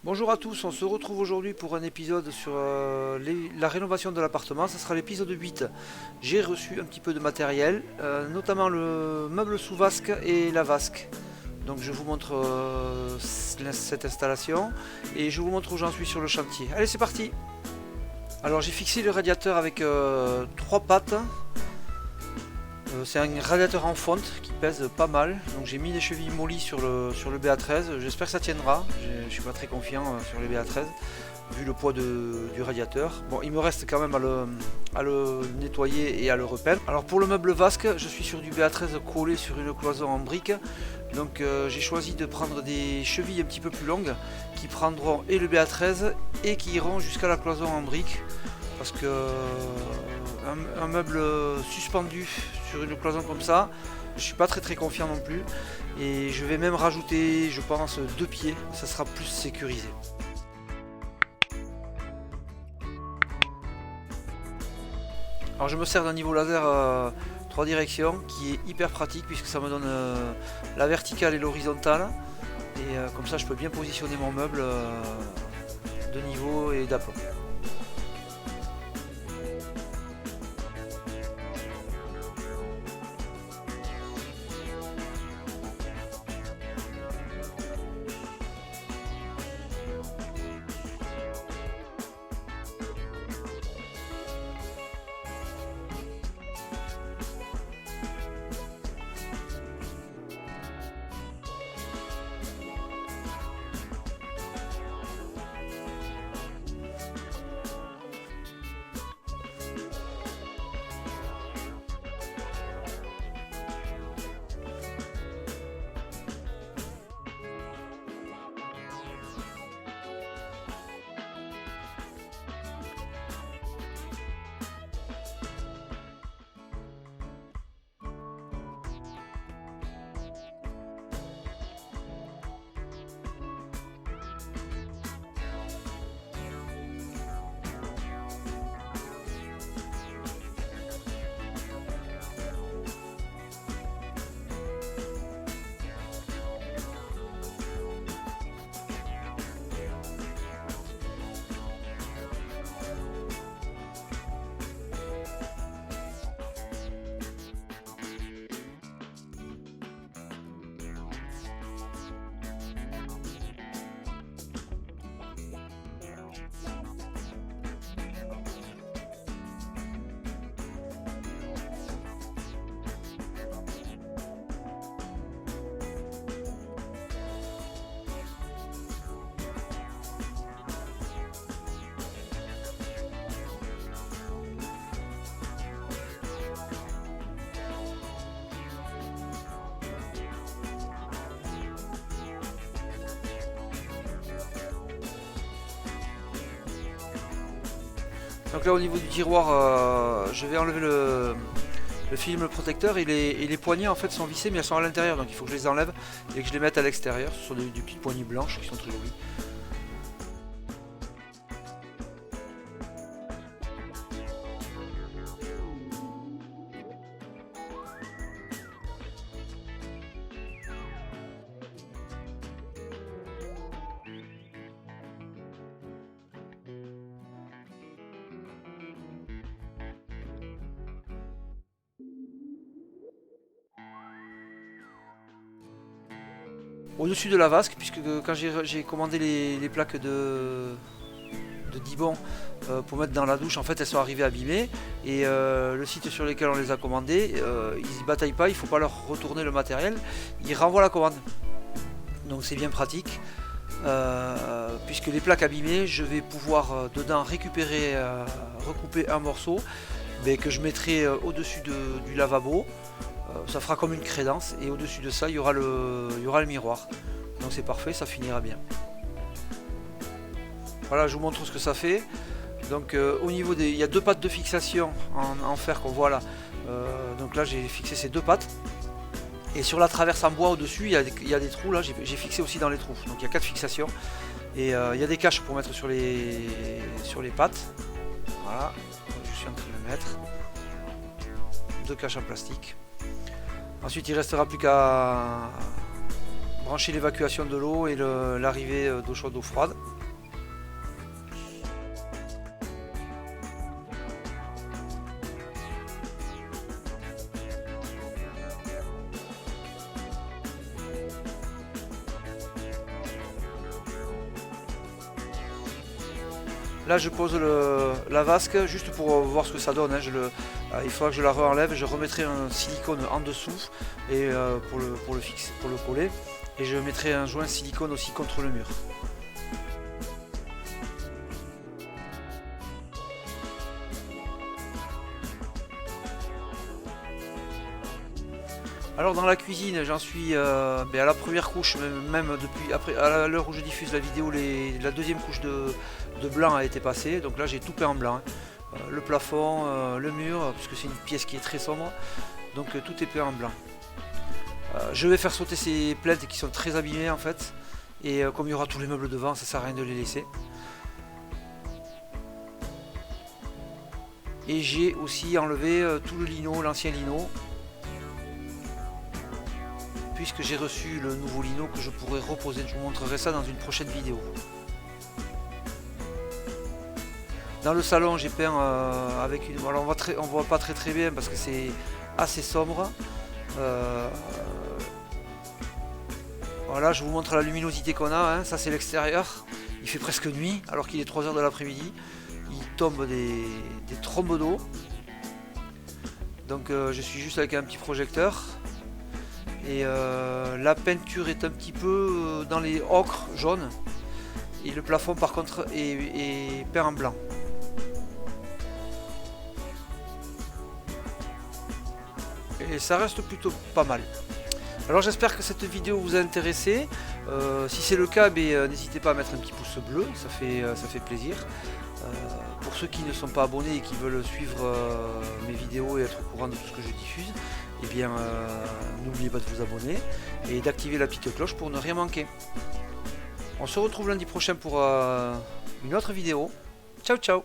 Bonjour à tous, on se retrouve aujourd'hui pour un épisode sur la rénovation de l'appartement. Ce sera l'épisode 8. J'ai reçu un petit peu de matériel, notamment le meuble sous vasque et la vasque. Donc je vous montre cette installation et je vous montre où j'en suis sur le chantier. Allez, c'est parti. Alors j'ai fixé le radiateur avec 3 pattes. C'est un radiateur en fonte qui pèse pas mal, donc j'ai mis des chevilles mollies sur le BA13, j'espère que ça tiendra, je suis pas très confiant sur les BA13 vu le poids du radiateur. Bon, il me reste quand même à le nettoyer et à le repeindre. Alors pour le meuble vasque, je suis sur du BA13 collé sur une cloison en briques, donc j'ai choisi de prendre des chevilles un petit peu plus longues qui prendront et le BA13 et qui iront jusqu'à la cloison en briques. Parce que un meuble suspendu sur une cloison comme ça, je suis pas très confiant non plus. Et je vais même rajouter, je pense, 2 pieds, ça sera plus sécurisé. Alors je me sers d'un niveau laser 3 directions qui est hyper pratique puisque ça me donne la verticale et l'horizontale. Et comme ça je peux bien positionner mon meuble de niveau et d'aplomb. Donc là au niveau du tiroir, je vais enlever le film protecteur et les poignées en fait sont vissées mais elles sont à l'intérieur, donc il faut que je les enlève et que je les mette à l'extérieur. Ce sont des petites poignées blanches qui sont très jolies. Au-dessus de la vasque, puisque quand j'ai commandé les plaques de Dibond pour mettre dans la douche, en fait elles sont arrivées abîmées et le site sur lequel on les a commandées, ils y bataillent pas, il faut pas leur retourner le matériel, ils renvoient la commande. Donc c'est bien pratique, puisque les plaques abîmées, je vais pouvoir dedans récupérer, recouper un morceau que je mettrai au-dessus du lavabo. Ça fera comme une crédence et au-dessus de ça il y aura le miroir. Donc c'est parfait, ça finira bien. Voilà, je vous montre ce que ça fait. Donc au niveau il y a 2 pattes de fixation en fer qu'on voit là. Donc là j'ai fixé ces 2 pattes. Et sur la traverse en bois au-dessus, il y a des trous là, j'ai fixé aussi dans les trous. Donc il y a 4 fixations. Et il y a des caches pour mettre sur les pattes. Voilà, je suis en train de le mettre. 2 caches en plastique. Ensuite il restera plus qu'à brancher l'évacuation de l'eau et l'arrivée d'eau chaude, d'eau froide. Là je pose la vasque juste pour voir ce que ça donne, hein. Il faudra que je la re-enlève, je remettrai un silicone en dessous et, pour le coller, et je mettrai un joint silicone aussi contre le mur. Alors dans la cuisine, j'en suis à la première couche, même depuis après, à l'heure où je diffuse la vidéo, la deuxième couche de blanc a été passée. Donc là j'ai tout peint en blanc, hein. Le plafond, le mur, puisque c'est une pièce qui est très sombre, donc tout est peint en blanc. Je vais faire sauter ces plaids qui sont très abîmées en fait, et comme il y aura tous les meubles devant, ça sert à rien de les laisser. Et j'ai aussi enlevé tout le lino, l'ancien lino, puisque j'ai reçu le nouveau lino que je pourrai reposer. Je vous montrerai ça dans une prochaine vidéo. Dans le salon, j'ai peint avec une... Alors on voit pas très bien parce que c'est assez sombre. Voilà, je vous montre la luminosité qu'on a, hein. Ça c'est l'extérieur. Il fait presque nuit alors qu'il est 3 h de l'après-midi. Il tombe des trombes d'eau. Donc je suis juste avec un petit projecteur. Et la peinture est un petit peu dans les ocres jaunes. Et le plafond par contre est peint en blanc. Et ça reste plutôt pas mal. Alors j'espère que cette vidéo vous a intéressé. Si c'est le cas, n'hésitez pas à mettre un petit pouce bleu, ça fait plaisir. Pour ceux qui ne sont pas abonnés et qui veulent suivre mes vidéos et être au courant de tout ce que je diffuse, n'oubliez pas de vous abonner et d'activer la petite cloche pour ne rien manquer. On se retrouve lundi prochain pour une autre vidéo. Ciao ciao.